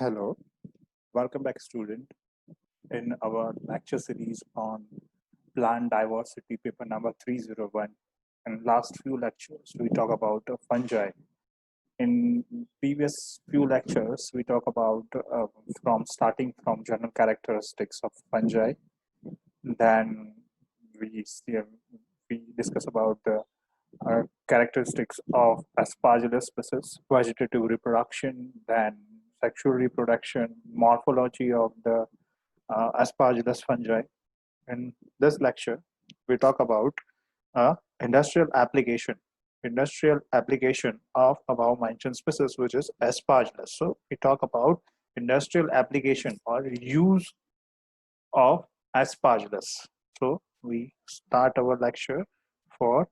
Hello, welcome back, student. In our lecture series on plant diversity, paper number 301. In last few lectures, we talk about fungi. In previous few lectures, we talk about from starting from general characteristics of fungi. Then we see, we discuss about the characteristics of Aspergillus species, vegetative reproduction, then sexual reproduction, morphology of the Aspergillus fungi. In this lecture, we talk about industrial application of above mentioned species, which is Aspergillus. So we talk about industrial application or use of Aspergillus. So we start our lecture for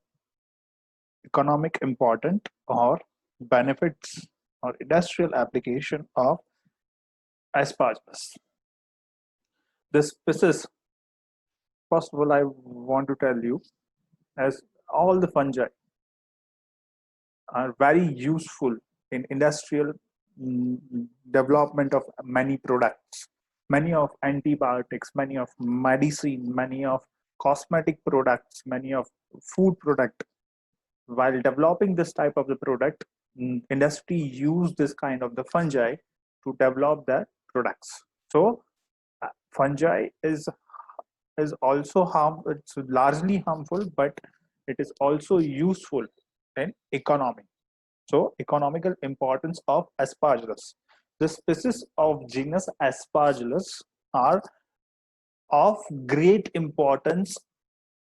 economic important or benefits or industrial application of Aspergillus. This species, first of all, I want to tell you, as all the fungi are very useful in industrial development of many products, many of antibiotics, many of medicine, many of cosmetic products, many of food product. While developing this type of the product, industry use this kind of the fungi to develop their products. So fungi is also it's largely harmful, but it is also useful in economy. So economical importance of Aspergillus. The species of genus Aspergillus are of great importance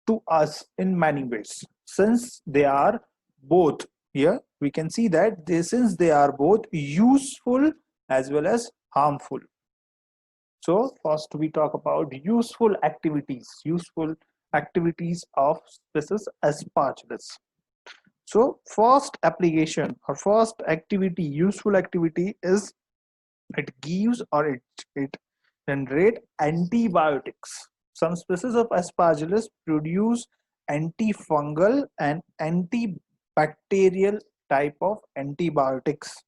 to us in many ways, since they are both, here we can see that since they are both useful as well as harmful. So first we talk about useful activities of species Aspergillus. So first application or first activity, useful activity, is it gives or it generate antibiotics. Some species of Aspergillus produce antifungal and antibacterial type of antibiotics,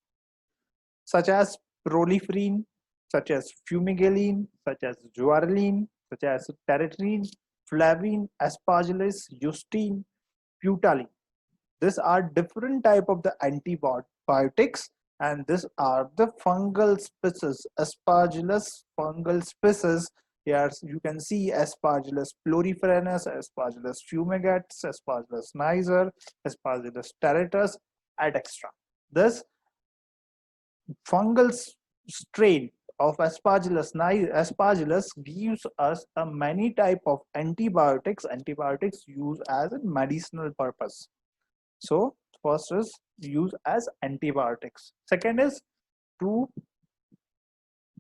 such as proliferin, such as fumigaline, such as guaralin, such as territrine, flavin, Aspergillus, eustine, butylene. These are different type of the antibiotics, and these are the fungal species, Aspergillus fungal species. Here you can see Aspergillus pluriferanus, Aspergillus fumigatus, Aspergillus niger, Aspergillus terratus, etc. This fungal strain of Aspergillus gives us a many type of antibiotics used as a medicinal purpose. So first is used as antibiotics. Second is to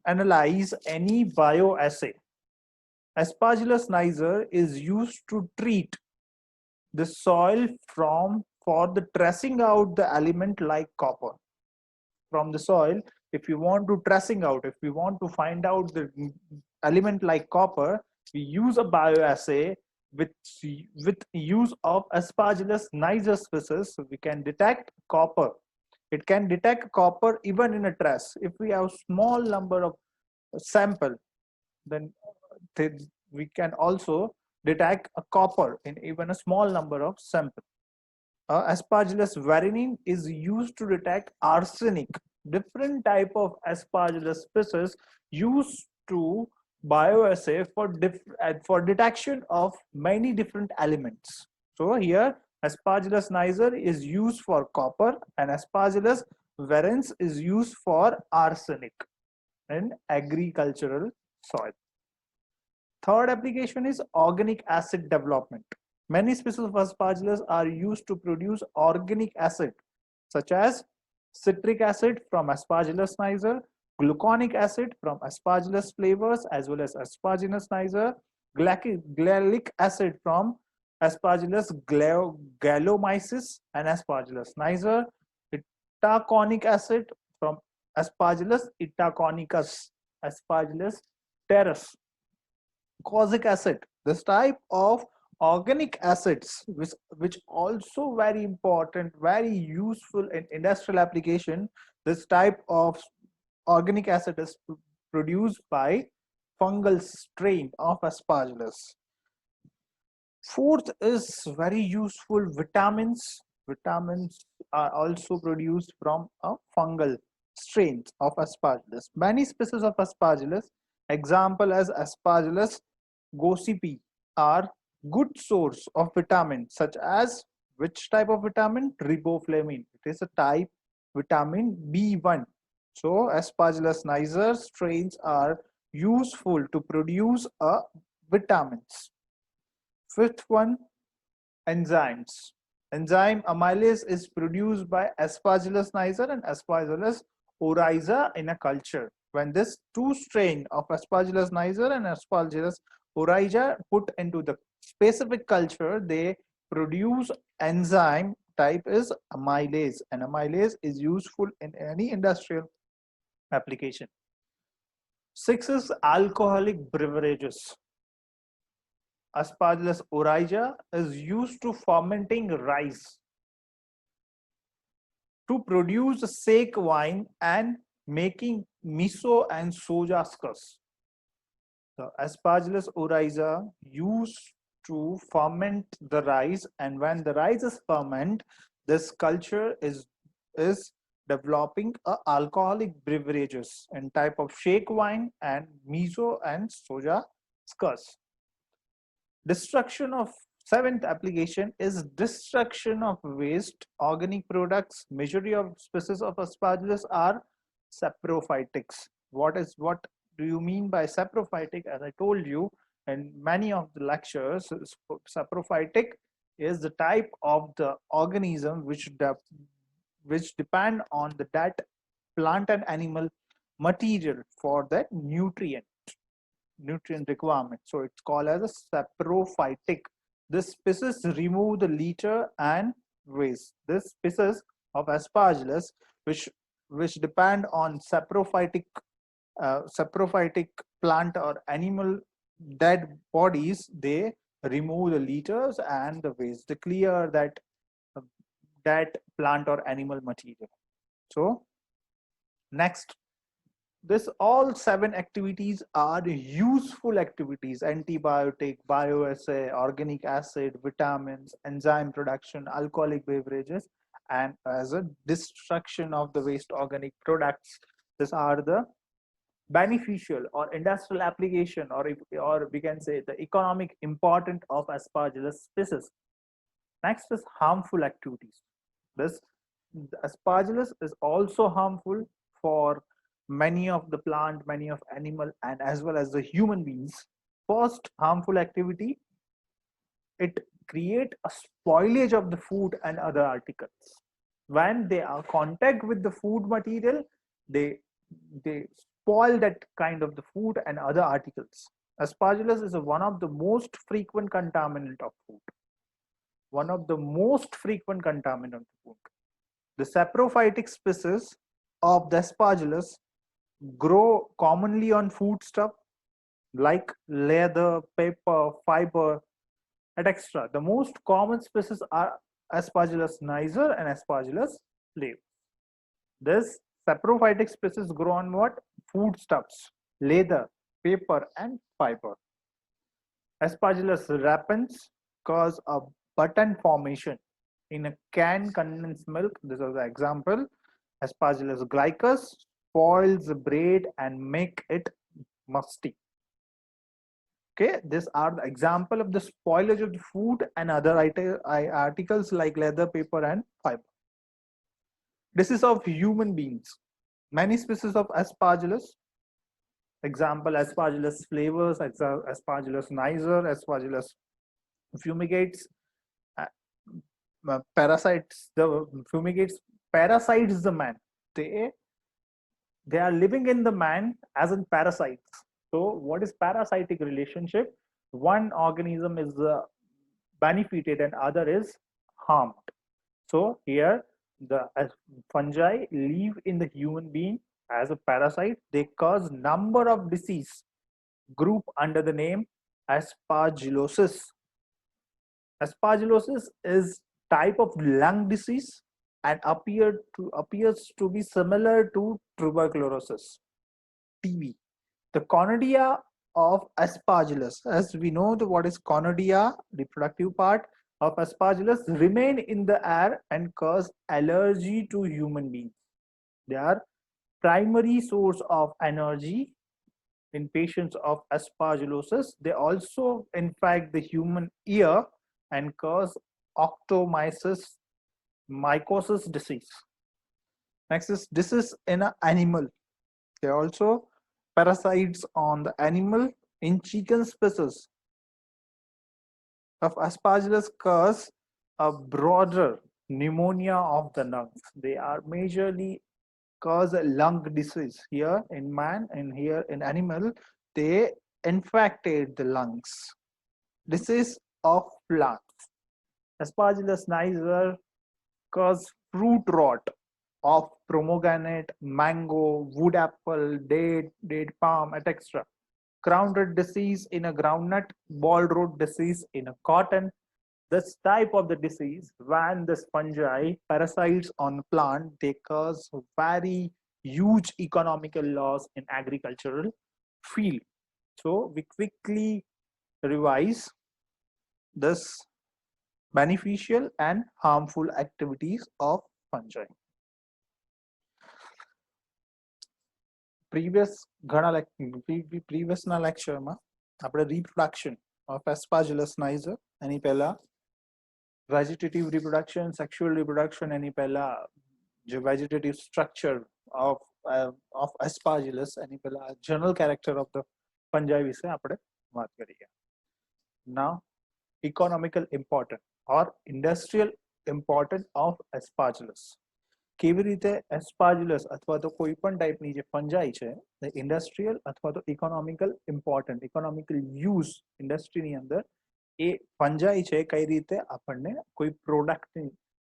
analyze any bioassay. Aspergillus niger is used to treat the soil for the tracing out the element like copper from the soil. If you want to tracing out, if we want to find out the element like copper, we use a bioassay with use of Aspergillus niger species. So we can detect copper. It can detect copper even in a trace. If we have small number of sample, then we can also detect a copper in even a small number of sample. Aspergillus varinine is used to detect arsenic. Different type of Aspergillus species used to bioassay for detection of many different elements. So here Aspergillus niger is used for copper and Aspergillus varians is used for arsenic in agricultural soil. Third application is organic acid development. Many species of Aspergillus are used to produce organic acid, such as citric acid from Aspergillus niger, gluconic acid from Aspergillus flavus as well as Aspergillus niger, gallic acid from Aspergillus gallomyces and Aspergillus niger, itaconic acid from Aspergillus itaconicus, Aspergillus terrace, cosic acid. This type of organic acids, which also very important, very useful in industrial application. This type of organic acid is produced by fungal strain of Aspergillus. Fourth is very useful vitamins. Vitamins are also produced from a fungal strains of Aspergillus. Many species of Aspergillus, example as Aspergillus gossypi, are good source of vitamins such as which type of vitamin? Riboflavin. It is a type vitamin B1. So Aspergillus niger strains are useful to produce vitamins. Fifth one, enzymes. Enzyme amylase is produced by Aspergillus niger and Aspergillus oryza in a culture. When this two strain of Aspergillus niger and Aspergillus oryza put into the specific culture, they produce enzyme type is amylase, and amylase is useful in any industrial application. Six is alcoholic beverages. Aspergillus oryza is used to fermenting rice to produce sake wine and making miso and soja skus. The Aspergillus oryza used to ferment the rice, and when the rice is fermented, this culture is developing alcoholic beverages in type of shake wine and miso and soja skus. Destruction of seventh application is destruction of waste organic products. Majority of species of Aspergillus are saprophytics. What do you mean by saprophytic? As I told you in many of the lectures, saprophytic is the type of the organism which depend on the that plant and animal material for that nutrient requirement. So it's called as a saprophytic. This species remove the litter and waste. This species of Aspergillus, which depend on saprophytic plant or animal dead bodies, they remove the litters and the waste. They clear that plant or animal material. So next, this all seven activities are useful activities: antibiotic, bioassay, organic acid, vitamins, enzyme production, alcoholic beverages, and as a destruction of the waste organic products. These are the beneficial or industrial application, or we can say the economic important of Aspergillus species. Next is harmful activities. This Aspergillus is also harmful for many of the plant, many of animal, and as well as the human beings. First harmful activity, it create a spoilage of the food and other articles. When they are contact with the food material, they spoil that kind of the food and other articles. Aspergillus is one of the most frequent contaminant of food. One of the most frequent contaminant of food. The saprophytic species of the Aspergillus grow commonly on foodstuff like leather, paper, fiber, etc. The most common species are Aspergillus niger and Aspergillus flavus. This saprophytic species grow on what? Foodstuffs, leather, paper, and fiber. Aspergillus repens cause a button formation in a can condensed milk. This is the example. Aspergillus glycus spoils the bread and make it musty. Okay, these are the example of the spoilage of the food and other articles like leather, paper, and fiber. This is of human beings. Many species of Aspergillus, example Aspergillus flavus, Aspergillus niger, Aspergillus fumigates, parasites. The fumigates parasites the man. They are living in the man as in parasites. So what is parasitic relationship? One organism is benefited and other is harmed. So here the fungi live in the human being as a parasite. They cause number of disease group under the name aspergillosis. Aspergillosis is type of lung disease and appears to be similar to tuberculosis, TB. The conidia of Aspergillus, as we know what is conidia, reproductive part of Aspergillus, remain in the air and cause allergy to human beings. They are primary source of energy in patients of aspergillosis. They also infect the human ear and cause octomycosis disease. Next is disease in an animal. They are also parasites on the animal. In chicken species of aspergillus cause a broader pneumonia of the lungs. They are majorly cause a lung disease here in man, and here in animal they infected the lungs. Disease of plants. Aspergillus niger cause fruit rot of pomegranate, mango, wood apple, date palm, etc. Crown rot disease in a groundnut, ball rot disease in a cotton. This type of the disease, when this fungi parasites on plant, they cause very huge economical loss in agricultural field. So we quickly revise this beneficial and harmful activities of fungi. પ્રીવિયસના લેક્ચરમાં આપણે reproduction of Aspergillus niger, એની પહેલા vegetative reproduction, sexual reproduction, એની પહેલા જે vegetative structure of Aspergillus, એની પહેલા general character of the fungi વિશે આપણે વાત કરીએ. Now economical important or industrial important of Aspergillus. કેવી રીતે એસ્પાર્જિલસ અથવા તો કોઈ પણ ટાઈપની જે ફંજાઈ છે ઇન્ડસ્ટ્રીયલ અથવા તો ઇકોનોમિકલ ઇમ્પોર્ટન્ટ ઇકોનોમિકલ યુઝ ઇન્ડસ્ટ્રીની અંદર એ ફંજાઈ છે કઈ રીતે આપણને કોઈ પ્રોડક્ટ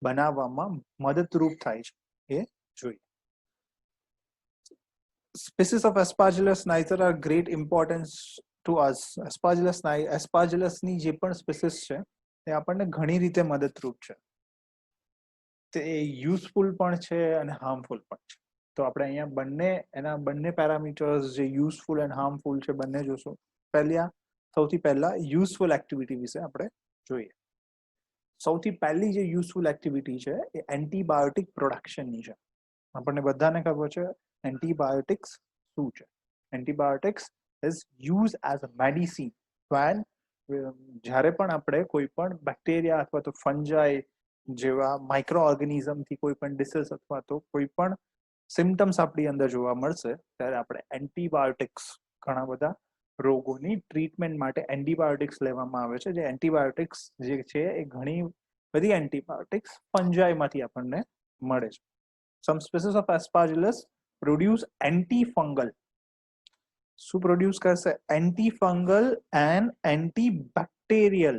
બનાવવામાં મદદરૂપ થાય છે એ જોઈએ. Species of Aspergillus niger are great importance to us. Aspergillus ની જે પણ સ્પીસીસ છે એ આપણને ઘણી રીતે મદદરૂપ છે. તે યુઝફુલ પણ છે અને હાર્મફુલ પણ છે. તો આપણે અહીંયા બંને પેરામીટર્સ જે યુઝફુલ એન્ડ હાર્મફુલ છે બંને જોશું. સૌથી પહેલા યુઝફુલ એક્ટિવિટી વિશે આપણે જોઈએ. સૌથી પહેલી જે યુઝફુલ એક્ટિવિટી છે એ એન્ટીબાયોટિક પ્રોડક્શનની છે. આપણને બધાને ખબર છે એન્ટીબાયોટિક્સ શું છે. Antibiotics is use as a medicine when જ્યારે પણ આપણે કોઈ પણ બેક્ટેરિયા અથવા તો ફંજાઈ જેવા માઇક્રો ઓર્ગેનિઝમથી કોઈ પણ ડિસીઝ અથવા તો કોઈ પણ સિમ્ટમ્સ આપણી અંદર જોવા મળશે ત્યારે આપણે એન્ટીબાયોટિક્સ ઘણા બધા રોગોની ટ્રીટમેન્ટ માટે એન્ટીબાયોટિક્સ લેવામાં આવે છે. જે એન્ટીબાયોટિક્સ જે છે એ ઘણી બધી એન્ટીબાયોટિક્સ ફંજાઈમાંથી આપણને મળે છે. સમ સ્પીસીસ ઓફ એસ્પાર્જિલસ પ્રોડ્યુસ એન્ટીફંગલ. શું પ્રોડ્યુસ કરશે? Antifungal and antibacterial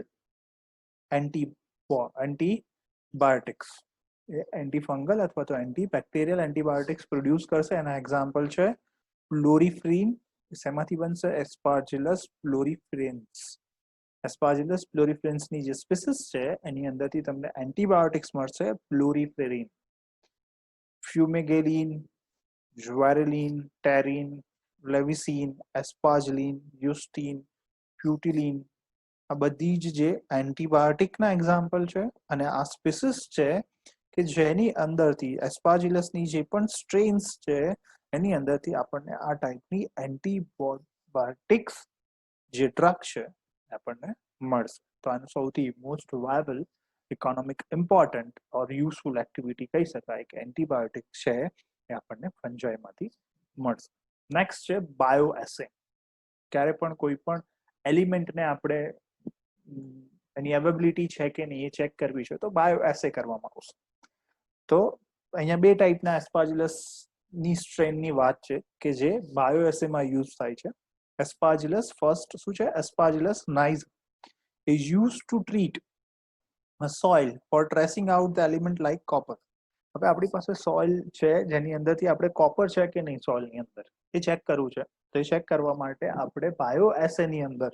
antibiotics. Antifungal અથવા તો એન્ટીબેક્ટેરિયલ એન્ટીબાયોટિક્સ પ્રોડ્યુસ કરશે. એના એક્ઝામ્પલ છે પ્લોરીફ્રીન. શેમાંથી બનશે? એસ્પાર્જિલસ પ્લોરીફ્રેન્સ. એસ્પાર્જિલસ પ્લોરીફ્રેન્સની જે સ્પીસીસ છે એની અંદરથી તમને એન્ટીબાયોટિક્સ મળશે પ્લોરીફ્રેરિન. ફ્યુમેગેલિન, જ્વારેલિન, ટેરિન, લેવિસીન, એસ્પાર્જિલિન, યુસ્ટીન, ફ્યુટિલિન આ બધી જ એન્ટીબાયોટિકના એક્ઝામ્પલ છે. અને આ સ્પીસીસ છે કે જેની અંદરથી એસ્પાર્જિલસની જે પણ સ્ટ્રેન્સ છે એની અંદરથી આપણને આ ટાઈપની એન્ટીબાયોટિક્સ જે ડ્રગ છે આપણને મળશે. તો આનું સૌથી મોસ્ટ વાયબલ ઇકોનોમિક ઇમ્પોર્ટન્ટ ઓર યુઝફુલ એક્ટિવિટી કહી શકાય કે એન્ટીબાયોટિક છે એ આપણને ફંજાઈમાંથી મળશે. નેક્સ્ટ છે બાયો એસે. ક્યારે પણ કોઈ પણ એલિમેન્ટને આપણે એની અવેબિલિટી છે કે નહીં એ ચેક કરવી છે તો બાયો એસે કરવામાં આવશે. તો અહીંયા બે ટાઈપના એસ્પાર્જિલસની સ્ટ્રેનની વાત છે કે જે બાયો એસેમાં યુઝ થાય છે. એસ્પાર્જિલસ ફર્સ્ટ શું છે? એસ્પાર્જિલસ Niger is used to treat a soil for tracing out the element like copper. હવે આપણી પાસે સોઇલ છે જેની અંદરથી આપણે કોપર છે કે નહીં સોઇલની અંદર એ ચેક કરવું છે. તો એ ચેક કરવા માટે આપણે બાયો એસેની અંદર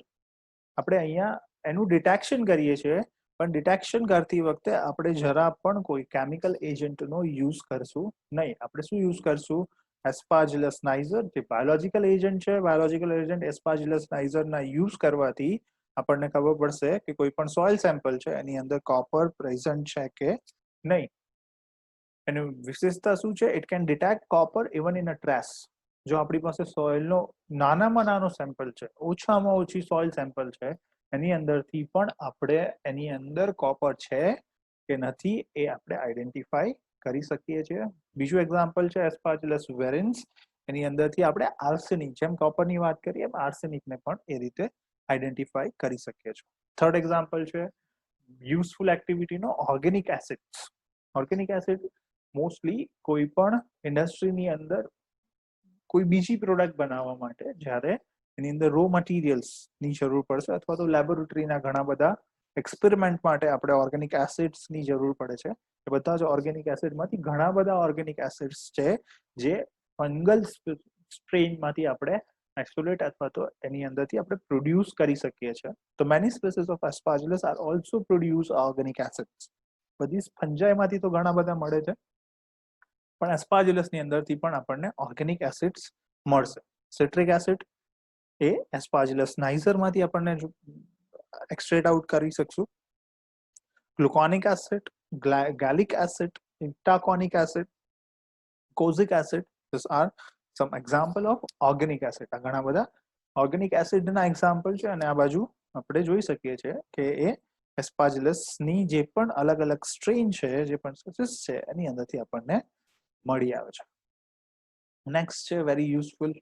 આપણે અહીંયા એનું ડિટેક્શન કરીએ છીએ. પણ ડિટેક્શન કરતી વખતે આપણે જરા પણ કોઈ કેમિકલ એજન્ટનો યુઝ કરશું નહીં. આપણે શું યુઝ કરશું? એસ્પાજિલસ નાઇઝર, જે બાયોલોજિકલ એજન્ટ છે. બાયોલોજિકલ એજન્ટ એસ્પાજિલસ નાઇઝરના યુઝ કરવાથી આપણને ખબર પડશે કે કોઈ પણ સોઇલ સેમ્પલ છે એની અંદર કોપર પ્રેઝન્ટ છે કે નહીં. એની વિશેષતા શું છે? It can detect copper even in a trace. જો આપણી પાસે સોઇલનો નાનામાં નાનો સેમ્પલ છે, ઓછામાં ઓછી સોઇલ સેમ્પલ છે, એની અંદરથી પણ આપણે એની અંદર કોપર છે કે નથી એ આપણે આઈડેન્ટિફાઈ કરી શકીએ છીએ. બીજું એક્ઝામ્પલ છે એસ્પાજિલસ વેરિન્સ. એની અંદરથી આપણે આર્સેનિક, જેમ કોપરની વાત કરીએ એમ આર્સેનિકને પણ એ રીતે આઈડેન્ટિફાઈ કરી શકીએ છીએ. થર્ડ એક્ઝામ્પલ છે યુઝફુલ એક્ટિવિટીનો organic acids. Organic acid mostly કોઈ પણ ઇન્ડસ્ટ્રીની અંદર કોઈ બીજી પ્રોડક્ટ બનાવવા માટે જ્યારે એની અંદર રો મટીરિયલ્સની જરૂર પડશે અથવા તો લેબોરેટરીના ઘણા બધા એક્સપેરિમેન્ટ માટે આપણે ઓર્ગેનિક એસિડ્સની જરૂર પડે છે. એ બધા જ ઓર્ગેનિક એસિડમાંથી ઘણા બધા ઓર્ગેનિક એસિડ્સ છે જે ફંગલ સ્ટ્રેનમાંથી આપણે આઇસોલેટ અથવા તો એની અંદરથી આપણે પ્રોડ્યુસ કરી શકીએ છીએ. તો many species of Aspergillus are also produce organic acids. બધી ફંજાઈમાંથી તો ઘણા બધા મળે છે, પણ એસ્પાજિલસની અંદરથી પણ આપણને ઓર્ગેનિક એસિડ્સ મળશે. સિટ્રિક એસિડ એ એસ્પાજિલસ નાઇઝરમાંથી આપણને એક્સટ્રેટ આઉટ કરી શકશું. Gluconic acid, gallic acid, itaconic acid, kojic acid, these are some example of organic acid. આ ઘણા બધા ઓર્ગેનિક એસિડના એક્ઝામ્પલ છે અને આ બાજુ આપણે જોઈ શકીએ છીએ કે એ એસ્પાજિલસની જે પણ અલગ અલગ સ્ટ્રેન છે, જે પણ સ્પીસીસ છે, એની અંદરથી આપણને મળી આવે છે. નેક્સ્ટ છે very useful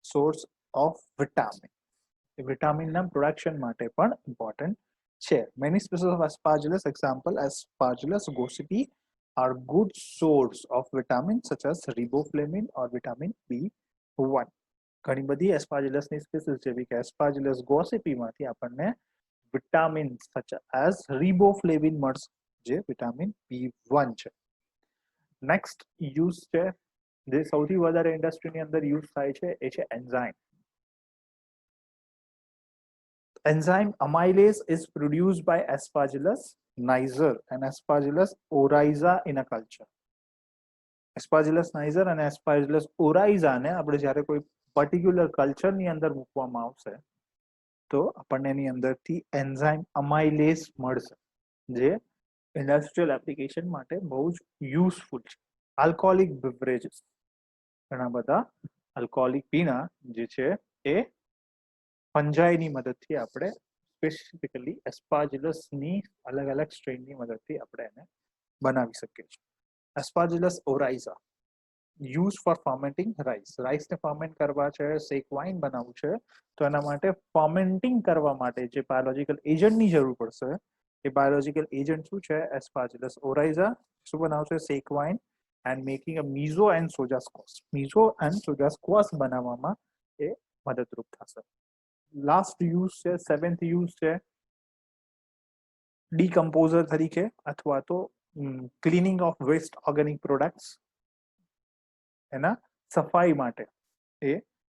source of vitamin. વિટામિનના પ્રોડક્શન માટે પણ ઇમ્પોર્ટન્ટ છે. Many species of Aspergillus, example Aspergillus gossypii, are good source of vitamin such as riboflavin or vitamin B1. ઘણી બધી એસ્પાજિલસની સ્પીસીસ જેવી કે એસ્પાજિલસ ગોસિપીમાંથી આપણને વિટામિન such as riboflavin મળશે, જે વિટામિન B1 છે. નેક્સ્ટ યુઝ છે જે સૌથી વધારે ઇન્ડસ્ટ્રીની અંદર યુઝ થાય છે એ છે enzyme. Enzyme amylase is produced by Aspergillus niger and Aspergillus oryza in a culture. Aspergillus niger અને Aspergillus oryza ને આપણે જ્યારે કોઈ પર્ટિક્યુલર કલ્ચરની અંદર મૂકવામાં આવશે તો આપણને એની અંદરથી એન્ઝાઇમ અમાઇલેસ મળશે, જે ઇન્ડસ્ટ્રીયલ એપ્લિકેશન માટે બહુ જ યુઝફુલ છે. આલ્કોહોલિક બેવરેજીસ, ઘણા બધા આલ્કોહોલિક પીણા જે છે એ ફંજાઈની મદદથી આપણે સ્પેસિફિકલી એસ્પાજિલસની અલગ અલગ સ્ટ્રેનની મદદથી આપણે એને બનાવી શકીએ છીએ. એસ્પાજિલસ ઓરાઇઝા યુઝ ફોર ફર્મેન્ટિંગ રાઈસ. રાઈસને ફર્મેન્ટ કરવા છે, શેક વાઇન બનાવવું છે, તો એના માટે ફર્મેન્ટિંગ કરવા માટે જે બાયોલોજિકલ એજન્ટની જરૂર પડશે એ બાયોલોજિકલ એજન્ટ શું છે? એસ્પાજિલસ ઓરાઇઝા. શું બનાવશે? Sake wine and making a miso and soya squash. Miso and soya squash બનાવવામાં એ મદદરૂપ થશે. લાસ્ટ યુઝ છે, સેવન્થ યુઝ છે ડીકમ્પોઝર તરીકે અથવા તો cleaning of waste organic products, એના સફાઈ માટે એ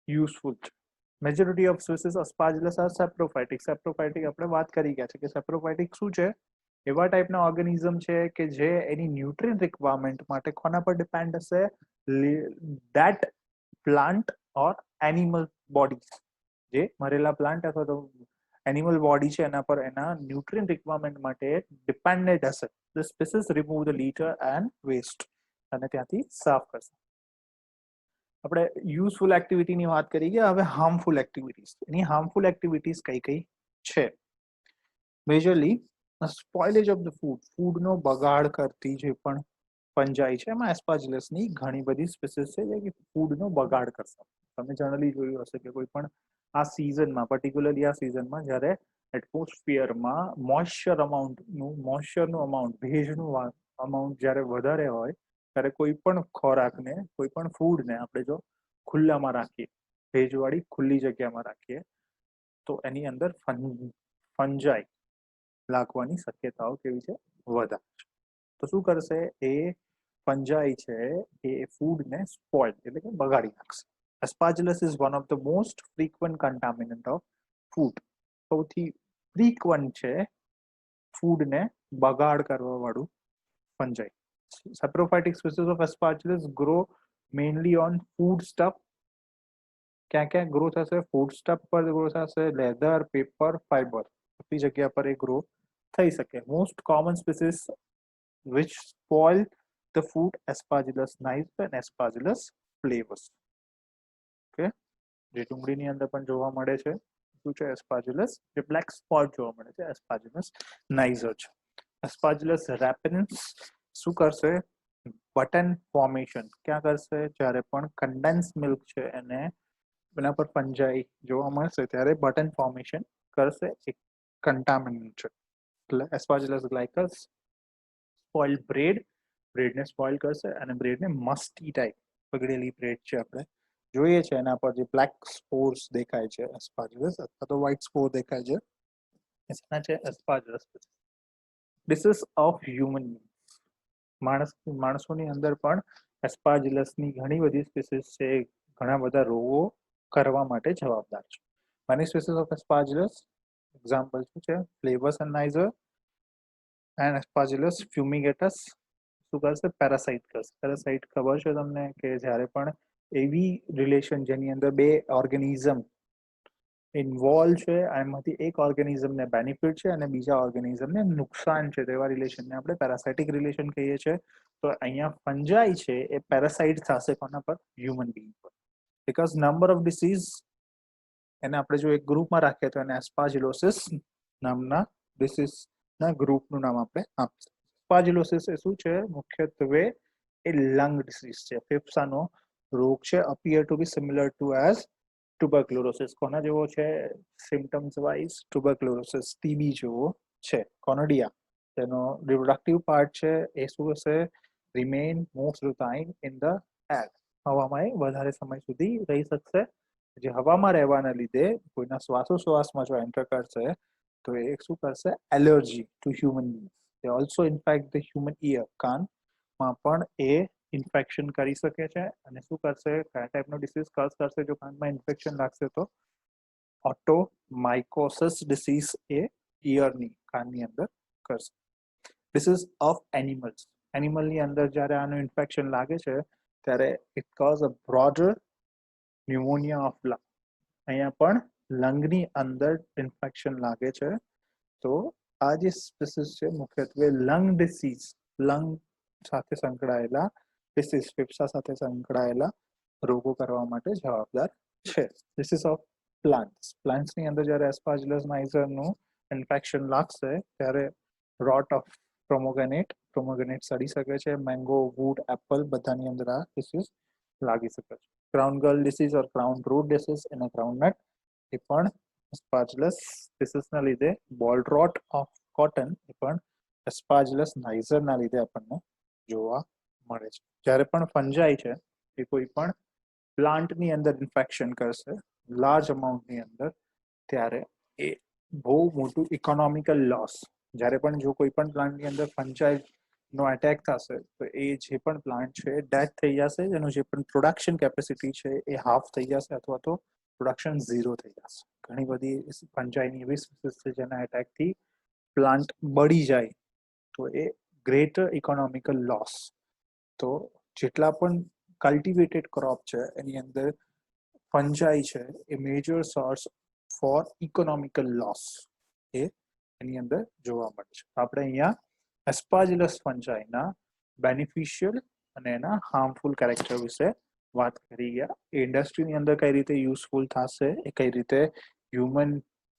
યુઝફુલ છે. Majority of species Aspergillus are saprophytic. Saprophytic આપણે વાત કરી ગયા છે કે સેપ્રોફાઇટિક શું છે? એવા ટાઈપના ઓર્ગેનિઝમ છે કે જે એની ન્યુટ્રિયન્ટ રિક્વાયરમેન્ટ માટે કોના પર ડિપેન્ડ હશે? That plant or animal bodies. જે મરેલા પ્લાન્ટ અથવા તો એનિમલ બોડી છે એના પર એના ન્યુટ્રિયન્ટ રિક્વાયરમેન્ટ માટે ડિપેન્ડેન્ટ હશે. The species remove the litter and waste અને ત્યાંથી સાફ કરશે. આપણે યુઝફુલ એક્ટિવિટીની વાત કરી ગયા, હવે હાર્મફુલ એક્ટિવિટીઝ. એની હાર્મફુલ એક્ટિવિટીઝ કઈ કઈ છે? Majorly spoilage of the food. ફૂડનો બગાડ કરતી જે પણ ફંજાઈ છે એમાં એસ્પાજિલસની ઘણી બધી સ્પીસીસ છે જે ફૂડનો બગાડ કરશે. તમે જનરલી જોયું હશે કે કોઈ પણ આ સિઝનમાં, પર્ટિક્યુલરલી આ સિઝનમાં જ્યારે એટમોસ્ફિયરમાં મોઇશ્ચરનું અમાઉન્ટ, ભેજનું અમાઉન્ટ જ્યારે વધારે હોય ત્યારે કોઈ પણ ખોરાકને, કોઈ પણ ફૂડને આપણે જો ખુલ્લામાં રાખીએ, ભેજવાળી ખુલ્લી જગ્યામાં રાખીએ તો એની અંદર ફંજાઈ લાગવાની શક્યતાઓ કેવી છે? વધારે છે. તો શું કરશે? એ ફંજાઈ છે એ ફૂડને સ્પોઇલ એટલે કે બગાડી નાખશે. Aspergillus is one of the most frequent contaminant of food. સૌથી ફ્રીક્વન્ટ છે ફૂડ ને બગાડ કરવા વાળું ફંજાઈ. Saprophytic species of Aspergillus grow mainly on food stuff. ક્યાં ક્યાં ગ્રો થશે? ફૂડ સ્ટફ પર ગ્રો થશે, લેધર, પેપર, ફાઈબર, બધી જગ્યા પર એ ગ્રો થઈ શકે. Most common species which spoil the food, Aspergillus niger and Aspergillus flavus. Okay, જે ડુંગળીની અંદર પણ જોવા મળે છે શું છે? એસ્પાર્જિલસ. જે બ્લેક સ્પોટ જોવા મળે છે એસ્પાર્જિલસ નાઇઝર છે. એસ્પાર્જિલસ રેપેન્સ શું કરશે? બટન ફોર્મેશન ક્યાં કરશે? જ્યારે પણ કન્ડેન્સ મિલ્ક છે એને એના પર ફંજાઈ જોવા મળશે ત્યારે બટન ફોર્મેશન કરશે. એક કન્ટામિનન્ટ છે. એટલે એસ્પાર્જિલસ ગ્લાયકસ સ્પોઇલ બ્રેડને સ્પોઇલ કરશે અને બ્રેડને મસ્ટી ટાઈપ બગડેલી બ્રેડ છે આપણે જોઈએ છે એના પર જે બ્લેક સ્પોર્સ દેખાય છે એસ્પાર્જિલસ અથવા તો વ્હાઇટ સ્પોર દેખાય છે એના છે એસ્પાર્જિલસ. ડિસીઝ ઓફ હ્યુમન માણસોની અંદર પણ એસ્પાર્જિલસની ઘણી બધી સ્પીસીસ છે, ઘણા બધા રોગો કરવા માટે જવાબદાર છે. મની સ્પીસીસ ઓફ એસ્પાર્જિલસ એક્ઝામ્પલ શું છે? ફ્લેવસ એન્ડ નાઇઝર એન્ડ એસ્પાર્જિલસ ફ્યુમિગેટસ શું કરશે? પેરાસાઇટ કરશે. પેરાસાઇટ ખબર છે તમને કે જ્યારે પણ એવી રિલેશન જેની અંદર બે ઓર્ગેનિઝમ ઇન્વોલ્વ છે, એમાંથી એક ઓર્ગેનિઝમને બેનિફિટ છે અને બીજા ઓર્ગેનિઝમને નુકસાન છે, તેવા રિલેશનને આપણે પેરાસાઇટિક રિલેશન કહીએ છીએ. તો અહીંયા ફંજાઈ છે એ પેરાસાઇટ થશે કોના પર? હ્યુમન બીંગ પર. બીકોઝ નંબર ઓફ ડિસીઝ એને આપણે જો એક ગ્રુપમાં રાખીએ તો એને એસ્પાર્જિલોસિસ નામના ડિસીઝના ગ્રુપનું નામ આપણે આપીશું. એસ્પાર્જિલોસિસ એ શું છે? મુખ્યત્વે એ લંગ ડિસીઝ છે, ફેફસાનો રોગ છે. Appear to be similar to as tuberculosis. કોના જેવો છે? સિમ્ટમ્સ વાઇઝ ટ્યુબરક્લોરોસિસ ટીબી જેવો છે. કોનોડિયા તેનો રિપ્રોડક્ટિવ પાર્ટ છે એ શું હશે? Remain most of time in the air. હવામાં એ વધારે સમય સુધી રહી શકશે. જે હવામાં રહેવાના લીધે કોઈના શ્વાસોશ્વાસમાં જો એન્ટર કરશે તો એ શું કરશે? Allergy to human being. એ also infect the human ear. કાનમાં પણ એ ઇન્ફેક્શન કરી શકે છે અને શું કરશે? કયા ટાઈપનો ડિસીઝ કઝ કરશે? જો કાનમાં ઇન્ફેક્શન લાગશે તો ઓટોમાઇકોસિસ ડિસીઝ એ ઇયરની કાનની અંદર કરશે. Disease of animals. એનિમલની અંદર જ્યારે આનું ઇન્ફેક્શન લાગે છે ત્યારે it cause a broader pneumonia of lung. અહીંયા પણ લંગની અંદર ઇન્ફેક્શન લાગે છે. તો આ જે સ્પીસીસ છે મુખ્યત્વે લંગ ડિસીઝ, લંગ સાથે સંકળાયેલા ડિસીઝ, ફેફસા સાથે સંકળાયેલા રોગો કરવા માટે જવાબદાર છે. Disease of plants. પ્લાન્ટ્સની અંદર જ્યારે એસ્પાર્જિલસ નાઇઝરનું ઇન્ફેક્શન લાગશે ત્યારે રોટ ઓફ પ્રોમોગેનેટ સડી શકે છે. મેંગો, વુડ, એપલ બધાની અંદર આ ડિસીઝ લાગી શકે છે. ક્રાઉન ગર્લ ડિસીઝ ઓર ક્રાઉન રૂટ ડિસીઝ એના ક્રાઉનનટ એ પણ એસ્પાર્જિલસ ડિસીઝના લીધે. બોલ રોટ ઓફ કોટન એ પણ એસ્પાર્જિલસ નાઇઝરના લીધે આપણને જોવા મળે છે. જ્યારે પણ ફંજાઈ છે એ કોઈ પણ પ્લાન્ટની અંદર ઇન્ફેક્શન કરશે લાર્જ અમાઉન્ટની અંદર ત્યારે એ બહુ મોટું ઇકોનોમિકલ લોસ. જ્યારે પણ જો કોઈ પણ પ્લાન્ટની અંદર ફંજાઈ નો એટેક થશે તો એ જે પણ પ્લાન્ટ છે ડેથ થઈ જશે. એનું જે પણ પ્રોડક્શન કેપેસિટી છે એ હાફ થઈ જશે અથવા તો પ્રોડક્શન ઝીરો થઈ જશે. ઘણી બધી ફંજાઈની એવી સ્પીસીસ છે જેના એટેકથી પ્લાન્ટ બળી જાય તો એ ગ્રેટર ઇકોનોમિકલ લોસ. તો જેટલા પણ કલ્ટિવેટેડ ક્રોપ છે એની અંદર ફંજાઈ છે એ major source for economical loss એ એની અંદર જોવા મળે છે. આપણે અહીંયા એસ્પાર્જિલસ ફંજાઈના બેનિફિશિયલ અને એના હાર્મફુલ કેરેક્ટર વિશે વાત કરી ગયા. એ ઇન્ડસ્ટ્રીની અંદર કઈ રીતે યુઝફુલ થશે, એ કઈ રીતે હ્યુમન,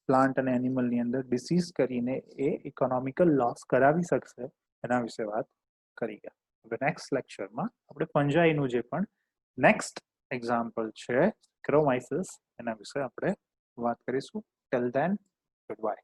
પ્લાન્ટ અને એનિમલની અંદર ડિસીઝ કરીને એ ઇકોનોમિકલ લોસ કરાવી શકશે એના વિશે વાત કરી ગયા. હવે નેક્સ્ટ લેક્ચરમાં આપણે ફંજાઈનું જે પણ નેક્સ્ટ એક્ઝામ્પલ છે ક્રોમાઇસિસ એના વિશે આપણે વાત કરીશું. Till then good bye.